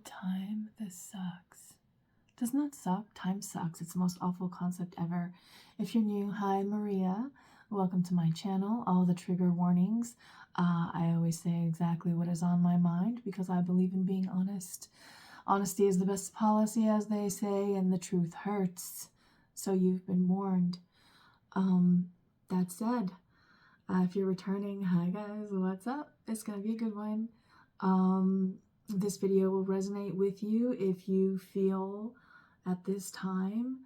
time, this sucks. Doesn't that suck? Time sucks. It's the most awful concept ever. If you're new, hi, Maria. Welcome to my channel. All the trigger warnings. I always say exactly what is on my mind because I believe in being honest. Honesty is the best policy, as they say, and the truth hurts. So you've been warned. That said, if you're returning, hi guys, what's up? It's gonna be a good one. This video will resonate with you if you feel at this time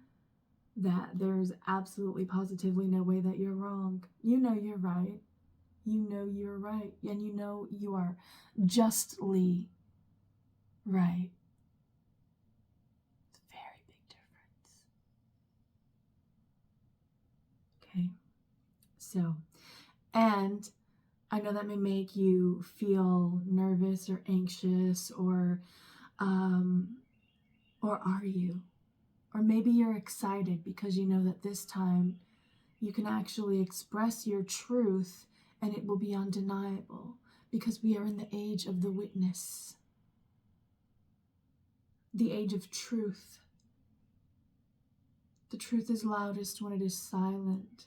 that there's absolutely positively no way that you're wrong. You know you're right. You know you're right. And you know you are justly right. It's a very big difference. Okay. So, and I know that may make you feel nervous or anxious, or are you? Or maybe you're excited because you know that this time you can actually express your truth and it will be undeniable because we are in the age of the witness, the age of truth. The truth is loudest when it is silent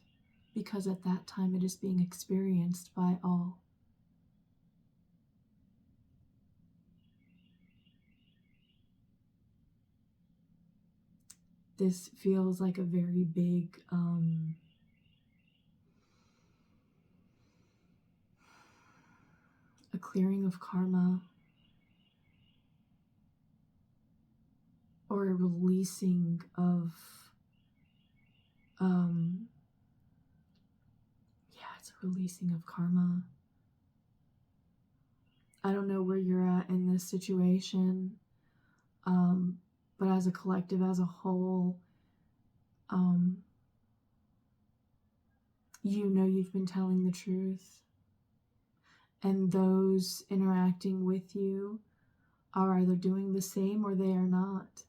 because at that time it is being experienced by all. This feels like a very big a clearing of karma, or a releasing of it's a releasing of karma. I don't know where you're at in this situation, but as a collective, as a whole, you know you've been telling the truth, and those interacting with you are either doing the same or they are not.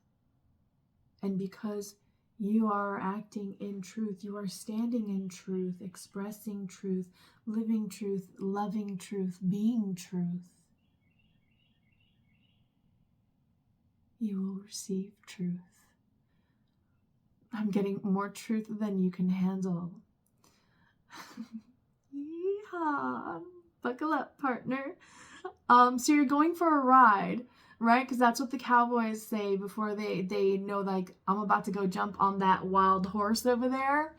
And because you are acting in truth, you are standing in truth, expressing truth, living truth, loving truth, being truth, you will receive truth. I'm getting more truth than you can handle. Yeehaw! Buckle up, partner. So you're going for a ride, right? Because that's what the cowboys say before they know, like, I'm about to go jump on that wild horse over there.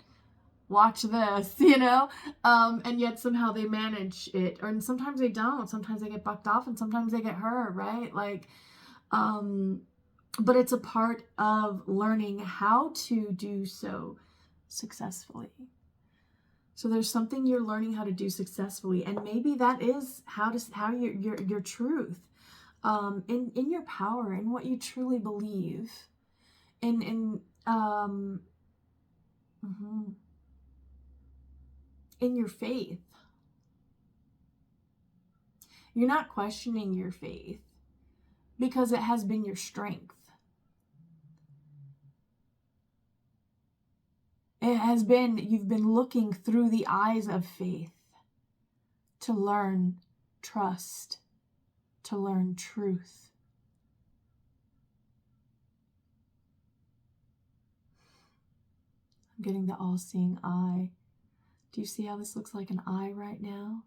Watch this, you know? And yet somehow they manage it. Or sometimes they don't. Sometimes they get bucked off and sometimes they get hurt, right? Like, but it's a part of learning how to do so successfully. So there's something you're learning how to do successfully, and maybe that is how your truth, in your power, in what you truly believe, in your faith. You're not questioning your faith because it has been your strength. It has been, you've been looking through the eyes of faith to learn trust, to learn truth. I'm getting the all-seeing eye. Do you see how this looks like an eye right now?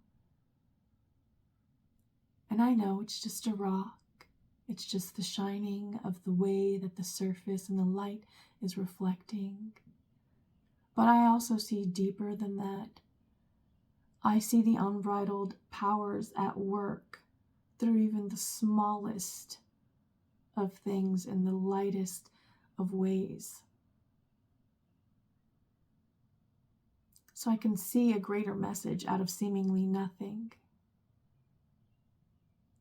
And I know it's just a rock. It's just the shining of the way that the surface and the light is reflecting. But I also see deeper than that. I see the unbridled powers at work through even the smallest of things in the lightest of ways. So I can see a greater message out of seemingly nothing.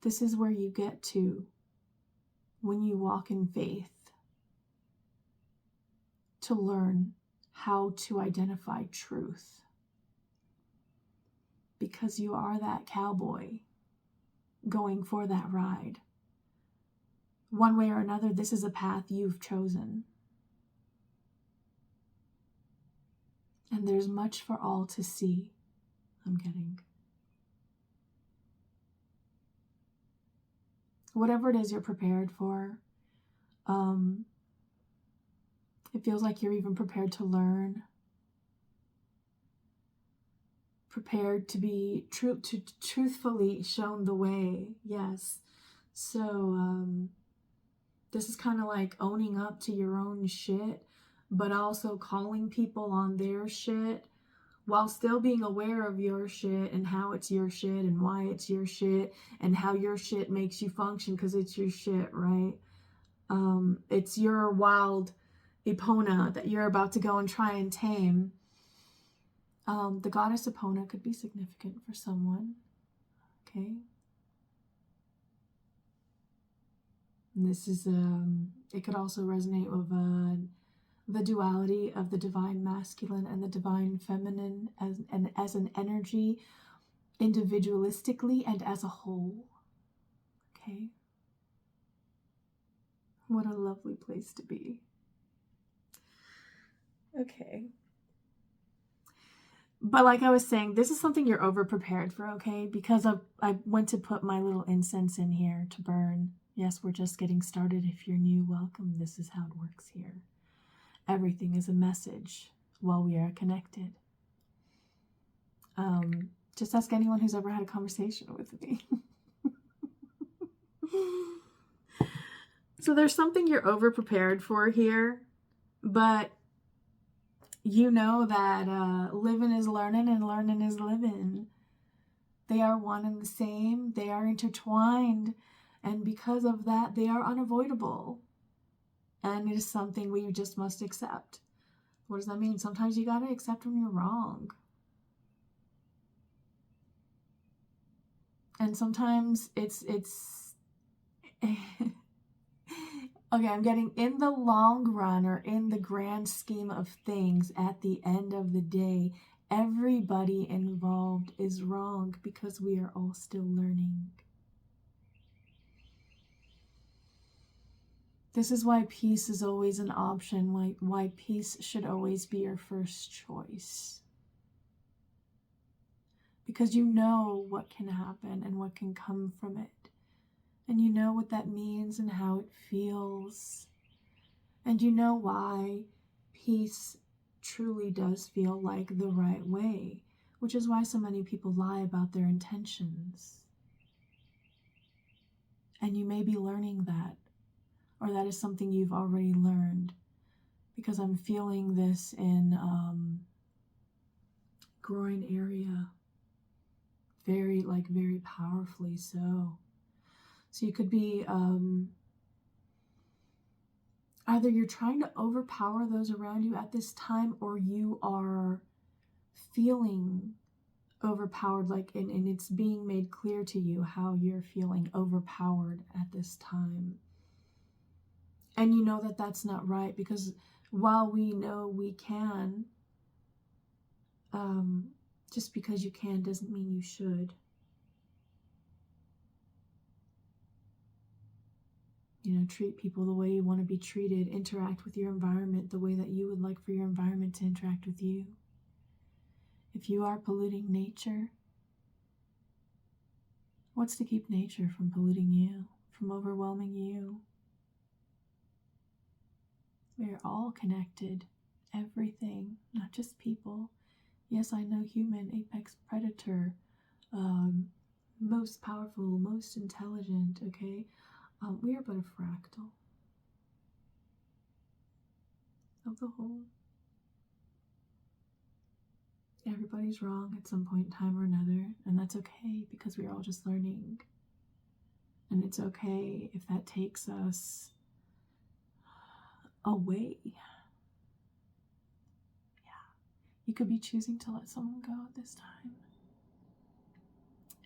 This is where you get to when you walk in faith, to learn how to identify truth. Because you are that cowboy going for that ride. One way or another, this is a path you've chosen. And there's much for all to see, I'm getting. whatever it is you're prepared for. It feels like you're even prepared to learn, prepared to be truthfully shown the way. Yes. So this is kind of like owning up to your own shit, but also calling people on their shit while still being aware of your shit and how it's your shit and why it's your shit and how your shit makes you function because it's your shit, right? It's your wild Epona that you're about to go and try and tame. The goddess Epona could be significant for someone, okay? And this is, it could also resonate with the duality of the divine masculine and the divine feminine as an energy, individualistically and as a whole, okay? What a lovely place to be. Okay. But like I was saying, this is something you're over-prepared for, okay? Because I went to put my little incense in here to burn. Yes, we're just getting started. If you're new, welcome. This is how it works here. Everything is a message while we are connected. Just ask anyone who's ever had a conversation with me. So there's something you're over-prepared for here, but you know that living is learning and learning is living. They are one and the same. They are intertwined. And because of that, they are unavoidable. And it is something we just must accept. What does that mean? Sometimes you got to accept when you're wrong. And sometimes it's okay, I'm getting in the long run or in the grand scheme of things at the end of the day, everybody involved is wrong because we are all still learning. This is why peace is always an option, why peace should always be your first choice. Because you know what can happen and what can come from it. And you know what that means and how it feels. And you know why peace truly does feel like the right way, which is why so many people lie about their intentions. And you may be learning that, or that is something you've already learned, because I'm feeling this in groin area, very powerfully so. So you could be either you're trying to overpower those around you at this time, or you are feeling overpowered, and it's being made clear to you how you're feeling overpowered at this time. And you know that that's not right, because while we know we can, just because you can doesn't mean you should. You know, treat people the way you want to be treated. Interact with your environment the way that you would like for your environment to interact with you. If you are polluting nature, what's to keep nature from polluting you, from overwhelming you? We are all connected. Everything, not just people. Yes, I know human, apex predator, most powerful, most intelligent, okay? We are but a fractal of the whole. Everybody's wrong at some point in time or another, and that's okay, because we're all just learning. And it's okay if that takes us away. Yeah. You could be choosing to let someone go at this time.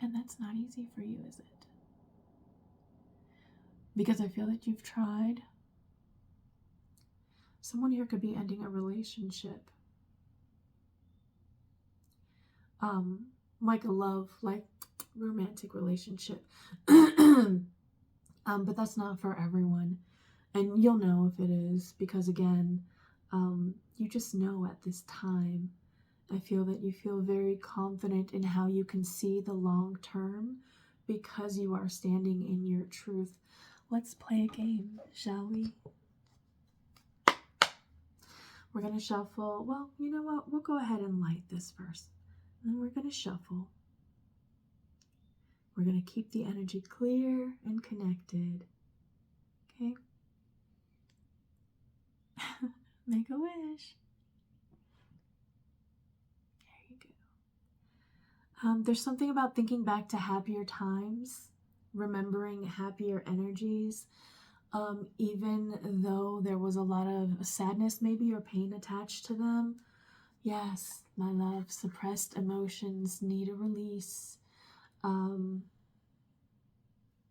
And that's not easy for you, is it? Because I feel that you've tried. Someone here could be ending a relationship. Like a love, like romantic relationship. But that's not for everyone. And you'll know if it is, because again, you just know at this time. I feel that you feel very confident in how you can see the long term, because you are standing in your truth. Let's play a game, shall we? We're going to shuffle. Well, you know what? We'll go ahead and light this first. And then we're going to shuffle. We're going to keep the energy clear and connected. Okay? Make a wish. There you go. There's something about thinking back to happier times, remembering happier energies, even though there was a lot of sadness maybe or pain attached to them. Yes, my love, suppressed emotions need a release.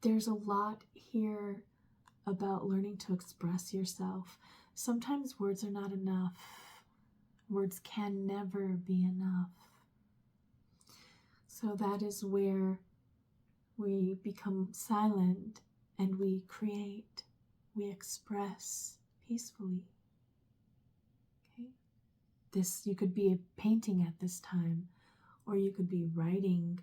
There's a lot here about learning to express yourself. Sometimes words are not enough. Words can never be enough. So that is where we become silent and we create, we express peacefully. Okay? This, you could be painting at this time, or you could be writing.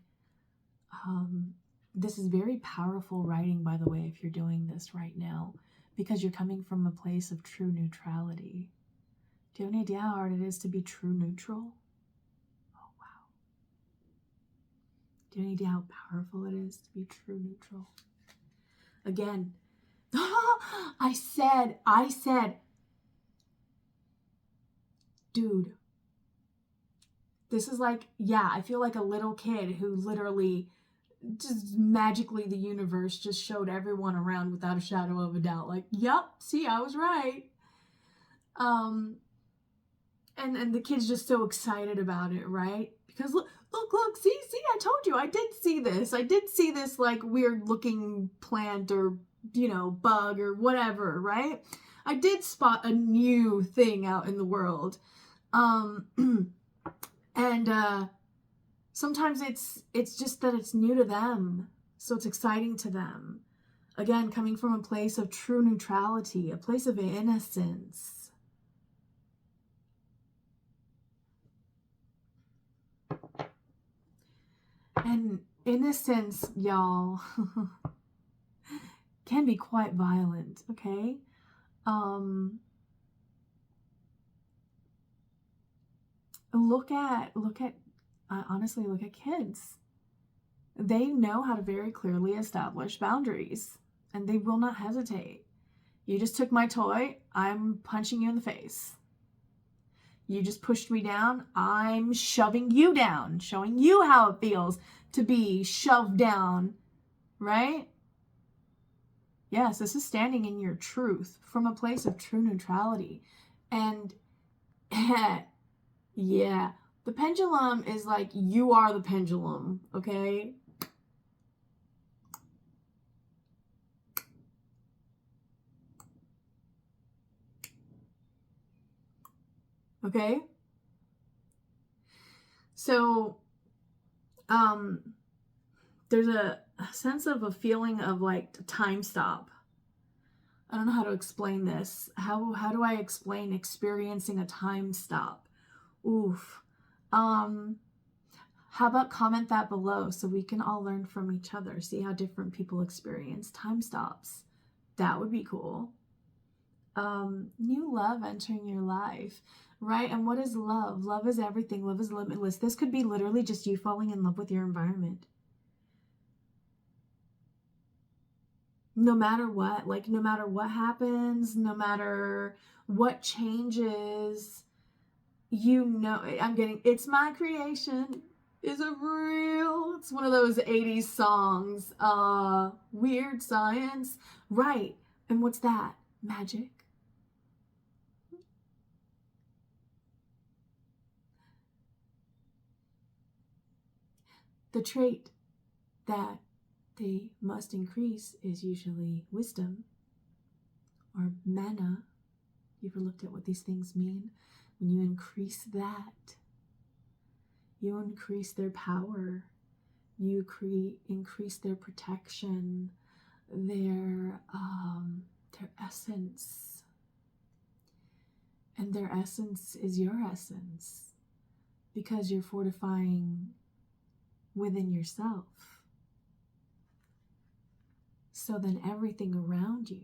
This is very powerful writing, by the way, if you're doing this right now, because you're coming from a place of true neutrality. Do you have any idea how hard it is to be true neutral? Oh, wow. Do you have any idea how powerful it is to be true neutral? Again, I said, dude, this is like, yeah, I feel like a little kid who literally just magically the universe just showed everyone around without a shadow of a doubt. Like, yep, see, I was right. And the kid's just so excited about it, right? Because look, see, I told you, I did see this like weird looking plant or, you know, bug or whatever, right? I did spot a new thing out in the world. Sometimes it's just that it's new to them, so it's exciting to them. Again, coming from a place of true neutrality, a place of innocence. And innocence, y'all, can be quite violent, okay? Honestly, look at kids. They know how to very clearly establish boundaries, and they will not hesitate. You just took my toy, I'm punching you in the face. You just pushed me down, I'm shoving you down, showing you how it feels to be shoved down, right? Yes, this is standing in your truth from a place of true neutrality. And yeah, the pendulum is like, you are the pendulum, okay? Okay? So, there's a sense of a feeling of like time stop. I don't know how to explain this. How do I explain experiencing a time stop? Oof. How about comment that below so we can all learn from each other, see how different people experience time stops. That would be cool. New love entering your life, right? And what is love? Love is everything. Love is limitless. This could be literally just you falling in love with your environment. No matter what, like no matter what happens, no matter what changes, you know, it's my creation. It's one of those 80s songs, Weird Science, right? And what's that? Magic. The trait that they must increase is usually wisdom or mana. You ever looked at what these things mean? When you increase that, you increase their power, you increase their protection, their essence. And their essence is your essence because you're fortifying within yourself. So then everything around you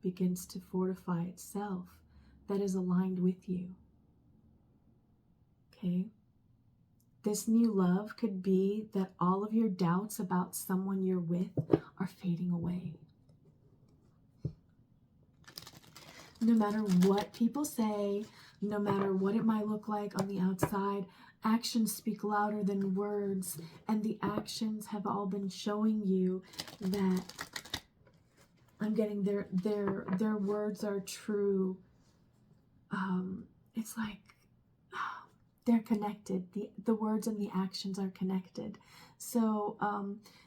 begins to fortify itself that is aligned with you. Okay? This new love could be that all of your doubts about someone you're with are fading away. No matter what people say, no matter what it might look like on the outside, actions speak louder than words, and the actions have all been showing you that I'm getting their words are true. It's like they're connected. The words and the actions are connected. So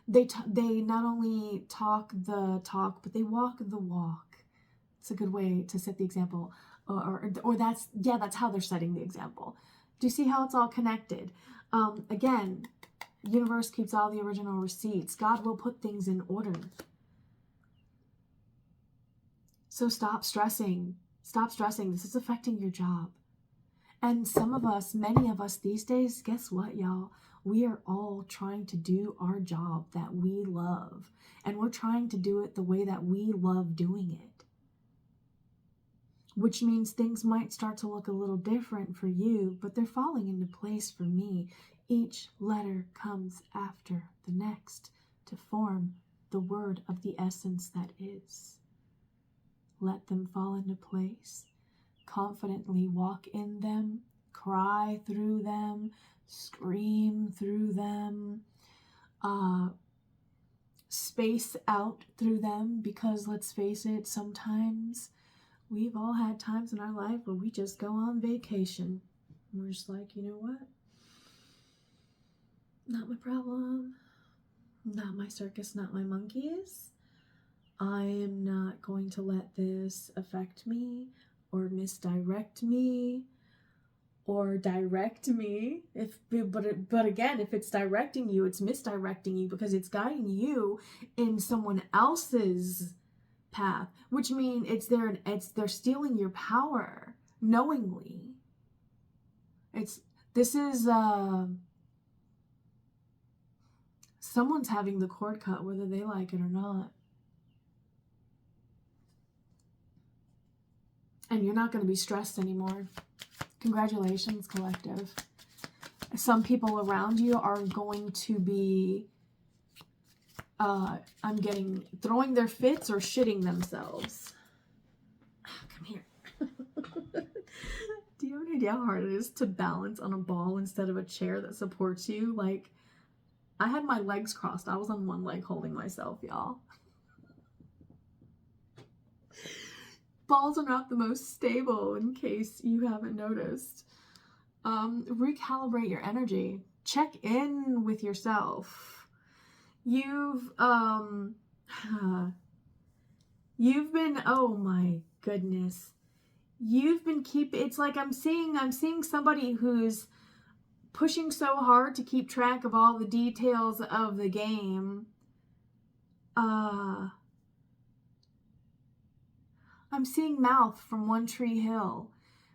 they not only talk the talk, but they walk the walk. It's a good way to set the example, or that's how they're setting the example. Do you see how it's all connected? Again, universe keeps all the original receipts. God will put things in order. So stop stressing. Stop stressing. This is affecting your job. And some of us, many of us these days, guess what, y'all? We are all trying to do our job that we love. And we're trying to do it the way that we love doing it. Which means things might start to look a little different for you, but they're falling into place for me. Each letter comes after the next to form the word of the essence that is. Let them fall into place. Confidently walk in them, cry through them, scream through them, space out through them, because let's face it, sometimes we've all had times in our life where we just go on vacation. We're just like, you know what? Not my problem. Not my circus, not my monkeys. I am not going to let this affect me or misdirect me or direct me. But again, if it's directing you, it's misdirecting you because it's guiding you in someone else's path, which means they're stealing your power knowingly. Someone's having the cord cut whether they like it or not. And you're not going to be stressed anymore. Congratulations, collective. Some people around you are going to be throwing their fits or shitting themselves. Come here. Do you have any idea how hard it is to balance on a ball instead of a chair that supports you? Like, I had my legs crossed. I was on one leg holding myself, y'all. Balls are not the most stable, in case you haven't noticed. Recalibrate your energy. Check in with yourself. You've been, oh my goodness. It's like I'm seeing somebody who's pushing so hard to keep track of all the details of the game. I'm seeing Mouth from One Tree Hill.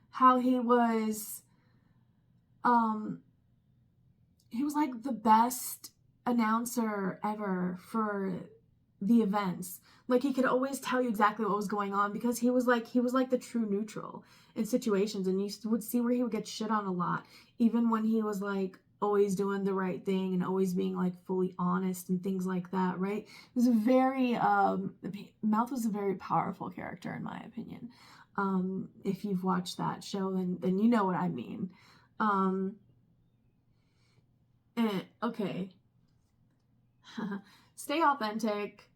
How he was like the best announcer ever for the events. Like, he could always tell you exactly what was going on because he was like the true neutral in situations, and you would see where he would get shit on a lot, even when he was like always doing the right thing and always being like fully honest and things like that, right? It was a very Mouth was a very powerful character in my opinion. If you've watched that show, then you know what I mean. Okay. Stay authentic.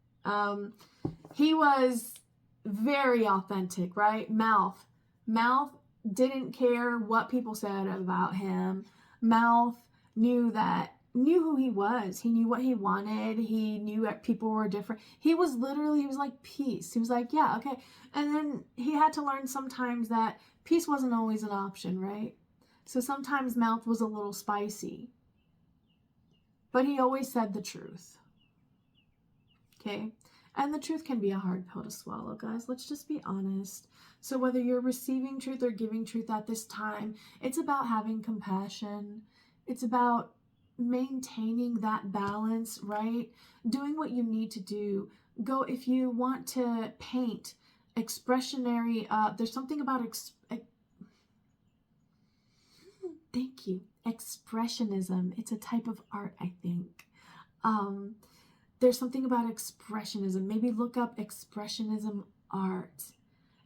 He was very authentic, right? Mouth didn't care what people said about him. Mouth knew who he was. He knew what he wanted. He knew that people were different. He was like peace. He was like, yeah, okay. And then he had to learn sometimes that peace wasn't always an option, right? So sometimes Mouth was a little spicy. But he always said the truth. Okay? And the truth can be a hard pill to swallow, guys. Let's just be honest. So whether you're receiving truth or giving truth at this time, it's about having compassion. It's about maintaining that balance, right? Doing what you need to do. Go, if you want to paint, expressionary, there's something about thank you, expressionism. It's a type of art, I think. There's something about expressionism. Maybe look up expressionism art,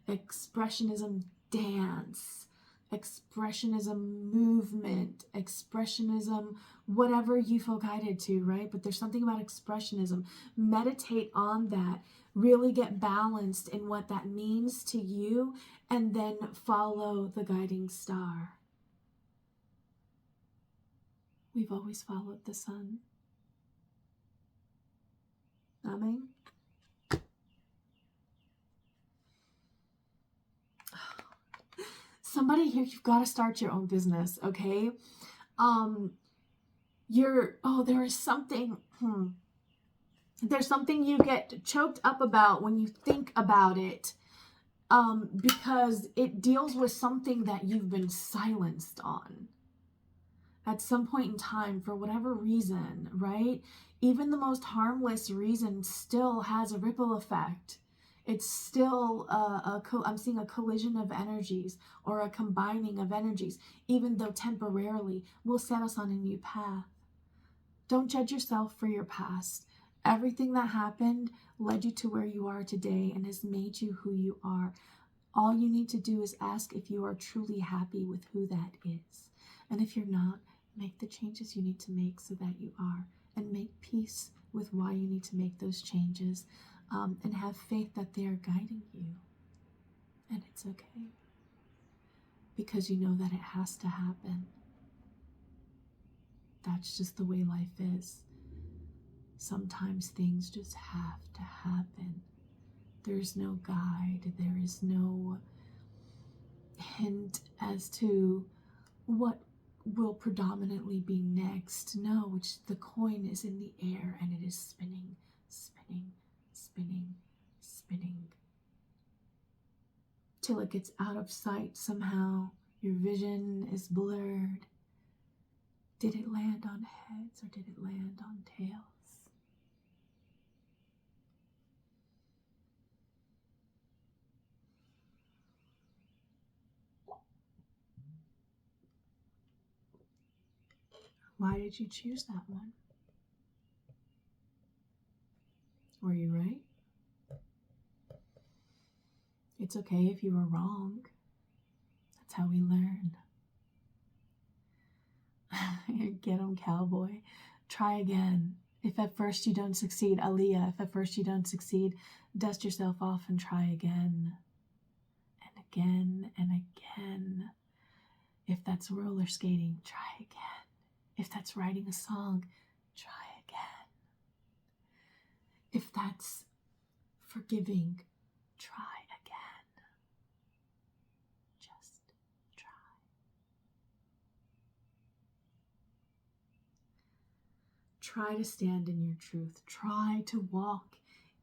expressionism dance, expressionism movement, expressionism, whatever you feel guided to, right? But there's something about expressionism. Meditate on that. Really get balanced in what that means to you, and then follow the guiding star. We've always followed the sun. Amen. Somebody here, you've got to start your own business, okay? There is something, there's something you get choked up about when you think about it, because it deals with something that you've been silenced on at some point in time for whatever reason, right? Even the most harmless reason still has a ripple effect. It's still I'm seeing a collision of energies, or a combining of energies, even though temporarily will set us on a new path. Don't judge yourself for your past. Everything that happened led you to where you are today and has made you who you are. All you need to do is ask if you are truly happy with who that is. And if you're not, make the changes you need to make so that you are. And make peace with why you need to make those changes. And have faith that they are guiding you. And it's okay. Because you know that it has to happen. That's just the way life is. Sometimes things just have to happen. There's no guide. There is no hint as to what will predominantly be next. No, the coin is in the air and it is spinning, spinning, spinning, spinning, till it gets out of sight somehow. Your vision is blurred. Did it land on heads or did it land on tails? Why did you choose that one? Were you right? It's okay if you were wrong. That's how we learn. Get 'em, cowboy. Try again. If at first you don't succeed, Aaliyah, if at first you don't succeed, dust yourself off and try again. And again and again. If that's roller skating, try again. If that's writing a song, try again. If that's forgiving, try again. Just try. Try to stand in your truth. Try to walk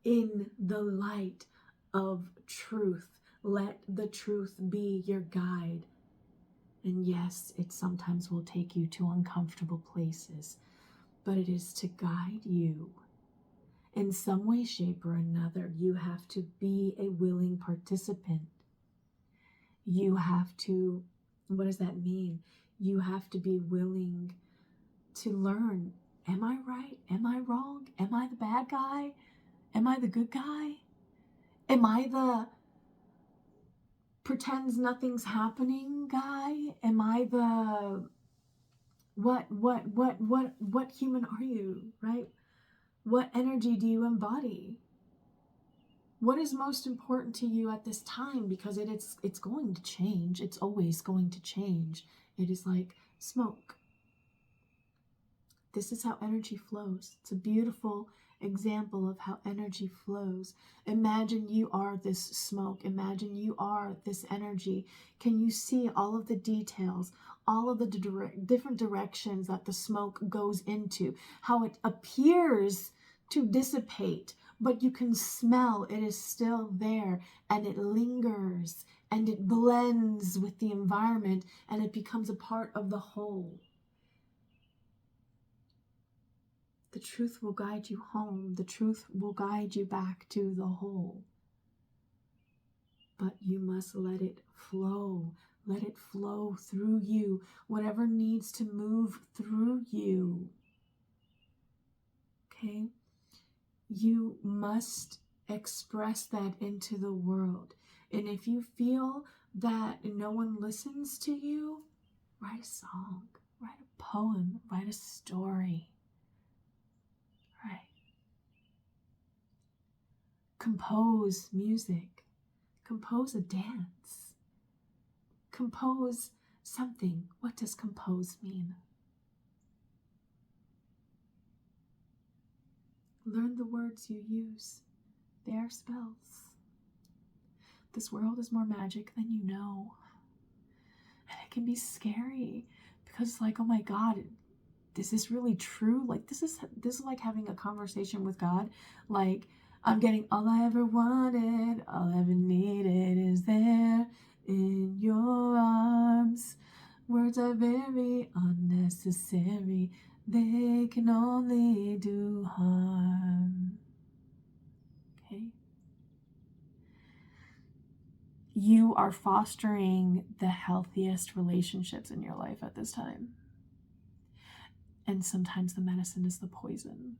in the light of truth. Let the truth be your guide. And yes, it sometimes will take you to uncomfortable places, but it is to guide you. In some way, shape, or another, you have to be a willing participant. You have to, what does that mean? You have to be willing to learn. Am I right? Am I wrong? Am I the bad guy? Am I the good guy? Am I the pretends nothing's happening guy? Am I the what human are you, right? What energy do you embody? What is most important to you at this time? Because it's going to change. It's always going to change. It is like smoke. This is how energy flows. It's a beautiful example of how energy flows. Imagine you are this smoke. Imagine you are this energy. Can you see all of the details, all of the different directions that the smoke goes into, how it appears to dissipate, but you can smell it is still there, and it lingers, and it blends with the environment, and it becomes a part of the whole. The truth will guide you home. The truth will guide you back to the whole. But you must let it flow. Let it flow through you. Whatever needs to move through you. Okay? You must express that into the world. And if you feel that no one listens to you, write a song, write a poem, write a story. Right. Compose music. Compose a dance. Compose something. What does compose mean? Learn the words you use. They are spells. This world is more magic than you know. And it can be scary because like, oh my God, is this really true? Like this is like having a conversation with God. Like, I'm getting all I ever wanted, all I ever needed is there in your arms. Words are very unnecessary. They can only do harm. Okay? You are fostering the healthiest relationships in your life at this time. And sometimes the medicine is the poison.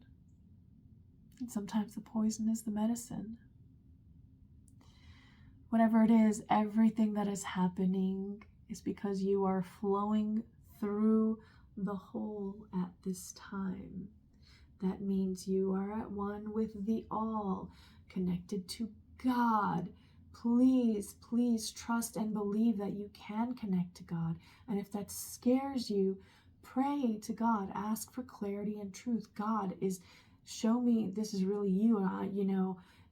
And sometimes the poison is the medicine. Whatever it is, everything that is happening is because you are flowing through the whole at this time. That means you are at one with the all, connected to God. Please, please trust and believe that you can connect to God. And if that scares you, pray to God. Ask for clarity and truth. God is, show me this is really you.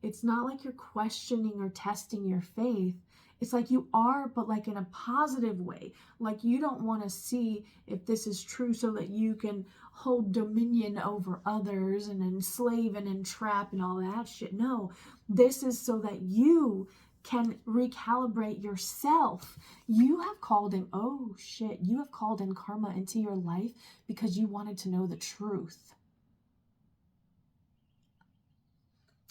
It's not like you're questioning or testing your faith. It's like you are, but like in a positive way. Like you don't want to see if this is true so that you can hold dominion over others and enslave and entrap and all that shit. No, this is so that you can recalibrate yourself. You have called in, you have called in karma into your life because you wanted to know the truth.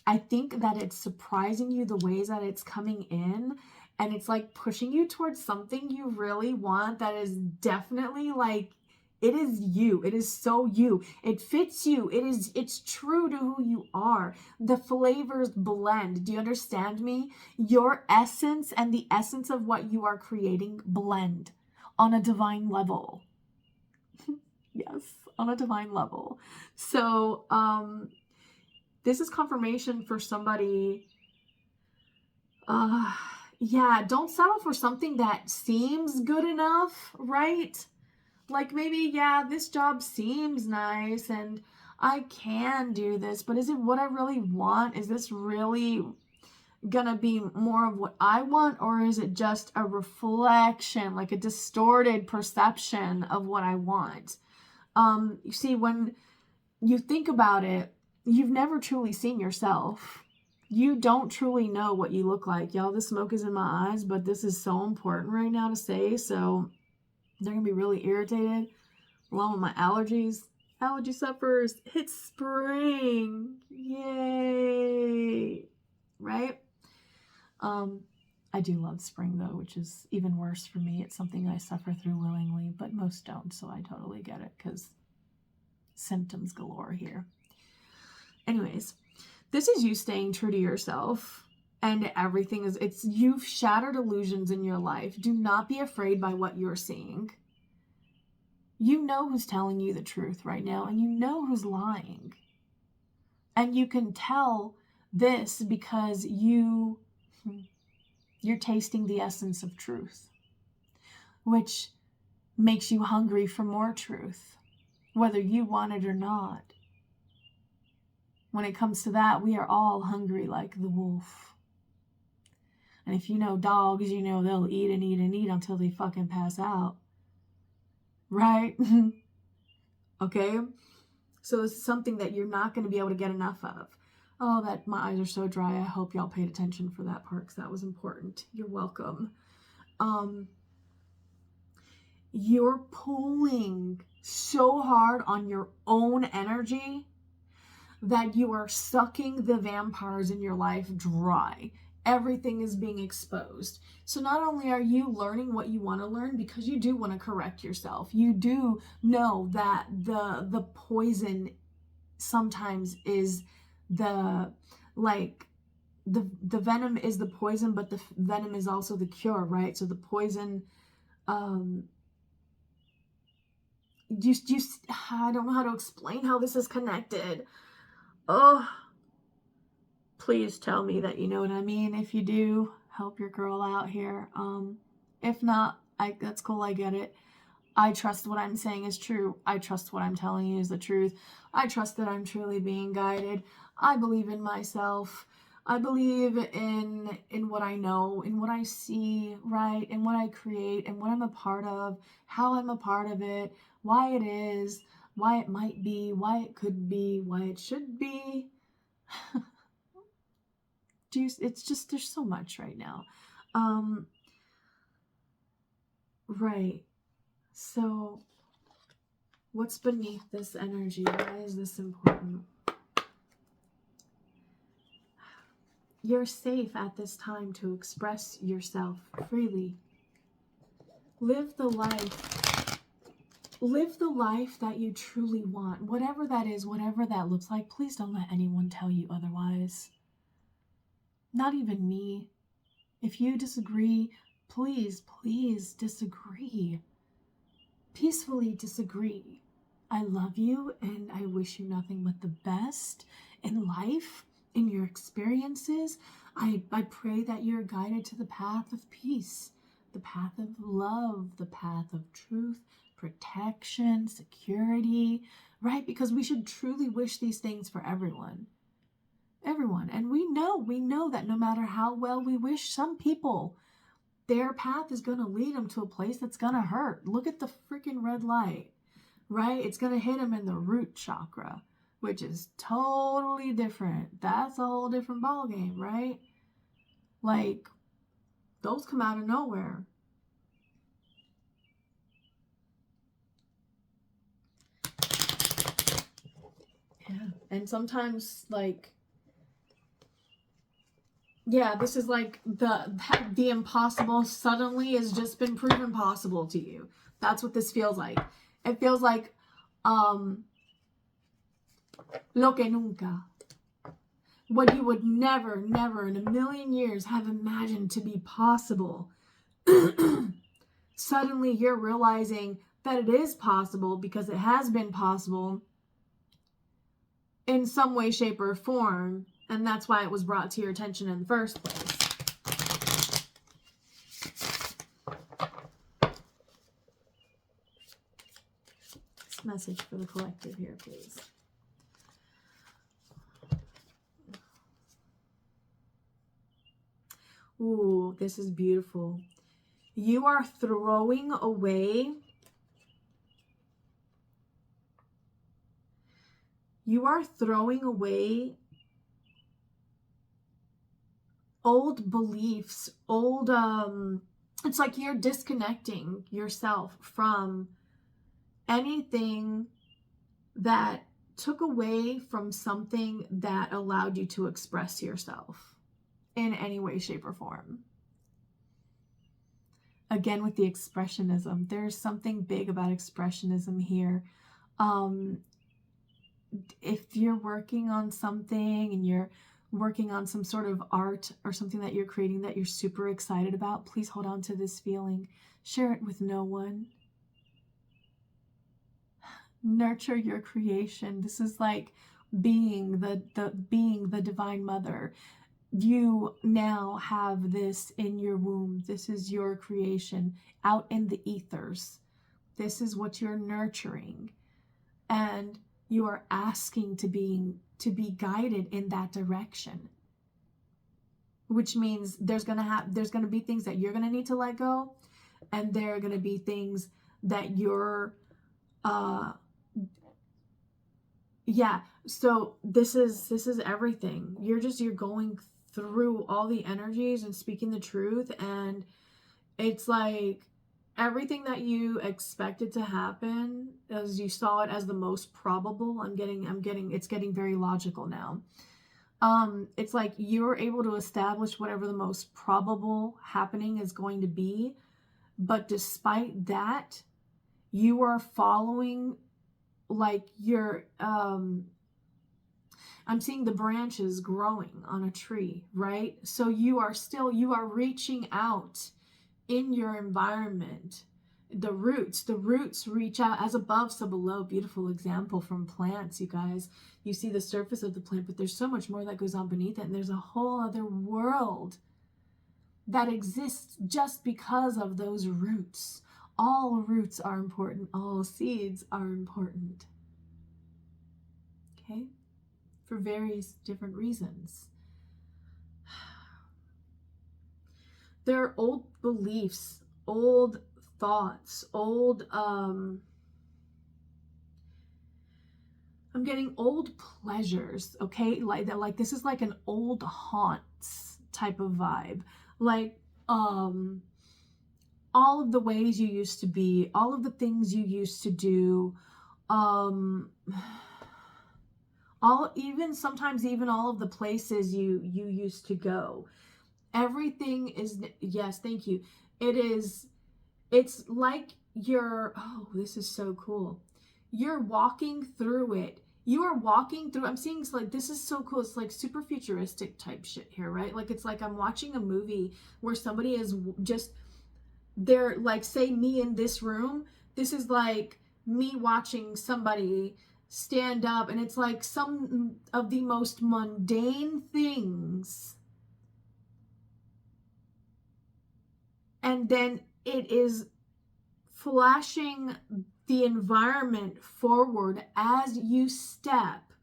I think that it's surprising you the ways that it's coming in, and it's like pushing you towards something you really want that is definitely like, it is you. It is so you. It fits you. It's true to who you are. The flavors blend. Do you understand me? Your essence and the essence of what you are creating blend on a divine level. Yes, on a divine level. So, this is confirmation for somebody. Don't settle for something that seems good enough, right? Like maybe, this job seems nice and I can do this, but is it what I really want? Is this really gonna be more of what I want, or is it just a reflection, like a distorted perception of what I want? You see, when you think about it, you've never truly seen yourself. You don't truly know what you look like. Y'all, the smoke is in my eyes, but this is so important right now to say, so they're going to be really irritated along with my allergies. Allergy sufferers, it's spring. Yay. Right? I do love spring though, which is even worse for me. It's something I suffer through willingly, but most don't, so I totally get it because symptoms galore here. Anyways, this is you staying true to yourself, and everything is, you've shattered illusions in your life. Do not be afraid by what you're seeing. You know who's telling you the truth right now, and you know who's lying. And you can tell this because you're tasting the essence of truth, which makes you hungry for more truth, whether you want it or not. When it comes to that, we are all hungry like the wolf. And if you know dogs, you know they'll eat and eat and eat until they fucking pass out. Right? Okay? So it's something that you're not going to be able to get enough of. Oh, that my eyes are so dry. I hope y'all paid attention for that part because that was important. You're welcome. You're pulling so hard on your own energy that you are sucking the vampires in your life dry. Everything is being exposed. So not only are you learning what you want to learn, because you do want to correct yourself, you do know that the poison sometimes is the, like, the venom is the poison, but the venom is also the cure, right? So the poison, I don't know how to explain how this is connected. Oh, please tell me that you know what I mean. If you do, help your girl out here. If not, that's cool, I get it. I trust what I'm saying is true. I trust what I'm telling you is the truth. I trust that I'm truly being guided. I believe in myself. I believe in what I know, in what I see, right? In what I create, and what I'm a part of, how I'm a part of it, why it is, why it might be, why it could be, why it should be. It's just, there's so much right now. Right. So what's beneath this energy? Why is this important? You're safe at this time to express yourself freely. Live the life. Live the life that you truly want. Whatever that is, whatever that looks like, please don't let anyone tell you otherwise. Not even me. If you disagree, please disagree. Peacefully disagree. I love you and I wish you nothing but the best in life, in your experiences. I pray that you're guided to the path of peace, the path of love, the path of truth, protection, security, right? Because we should truly wish these things for everyone. Everyone. And we know that no matter how well we wish, some people, their path is going to lead them to a place that's going to hurt. Look at the freaking red light, right? It's going to hit them in the root chakra, which is totally different. That's a whole different ballgame, right? Like, those come out of nowhere. Yeah. And sometimes, like, yeah, this is like the impossible suddenly has just been proven possible to you. That's what this feels like. It feels like lo que nunca. What you would never in a million years have imagined to be possible. Suddenly you're realizing that it is possible because it has been possible in some way, shape, or form. And that's why it was brought to your attention in the first place. This message for the collective here, please. Ooh, this is beautiful. You are throwing away. You are throwing away old beliefs, old, it's like you're disconnecting yourself from anything that took away from something that allowed you to express yourself in any way, shape, or form. Again, with the expressionism, there's something big about expressionism here. If you're working on something and you're working on some sort of art or something that you're creating that you're super excited about, please hold on to this feeling. Share it with no one. Nurture your creation. This is like being the divine mother. You now have this in your womb. This is your creation out in the ethers. This is what you're nurturing. And you are asking to be guided in that direction, which means there's going to be things that you're going to need to let go, and there are going to be things that you're so this is everything. You're going through all the energies and speaking the truth, and it's like everything that you expected to happen, as you saw it as the most probable, it's getting very logical now. It's like you're able to establish whatever the most probable happening is going to be, but despite that, you are following, like, I'm seeing the branches growing on a tree, right? So you are reaching out in your environment. The roots reach out, as above, so below. Beautiful example from plants, you guys. You see the surface of the plant, but there's so much more that goes on beneath it. And there's a whole other world that exists just because of those roots. All roots are important. All seeds are important. Okay? For various different reasons. There are old beliefs, old thoughts, old, I'm getting old pleasures, okay? Like this is like an old haunts type of vibe. Like, all of the ways you used to be, all of the things you used to do, sometimes even all of the places you used to go. Everything is, yes, thank you. It's like this is so cool. You're walking through it. You are walking through, I'm seeing, it's like, this is so cool. It's like super futuristic type shit here, right? Like, it's like I'm watching a movie where somebody is just, they're like, say me in this room, this is like me watching somebody stand up, and it's like some of the most mundane things, and then it is flashing the environment forward as you step,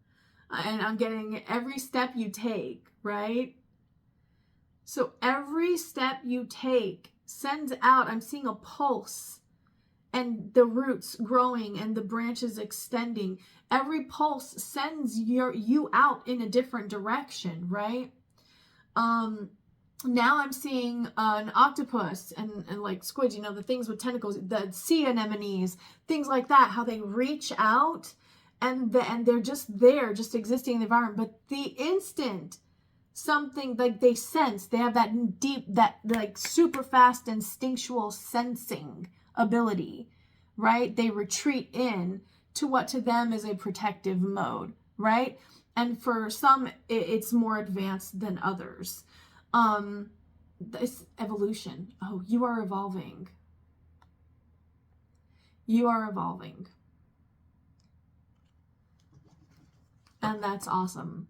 and I'm getting every step you take, right? So every step you take sends out, I'm seeing a pulse, and the roots growing and the branches extending. Every pulse sends you out in a different direction, right? Now I'm seeing an octopus and like squids, you know, the things with tentacles, the sea anemones, things like that, how they reach out and they're just there, just existing in the environment. But the instant something, like, they sense, they have that deep, that like super fast instinctual sensing ability, right? They retreat in to what to them is a protective mode, right? And for some, it's more advanced than others. This evolution. Oh, you are evolving. You are evolving. And that's awesome.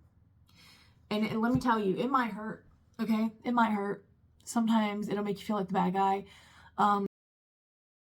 And let me tell you, it might hurt, okay? It might hurt. Sometimes it'll make you feel like the bad guy.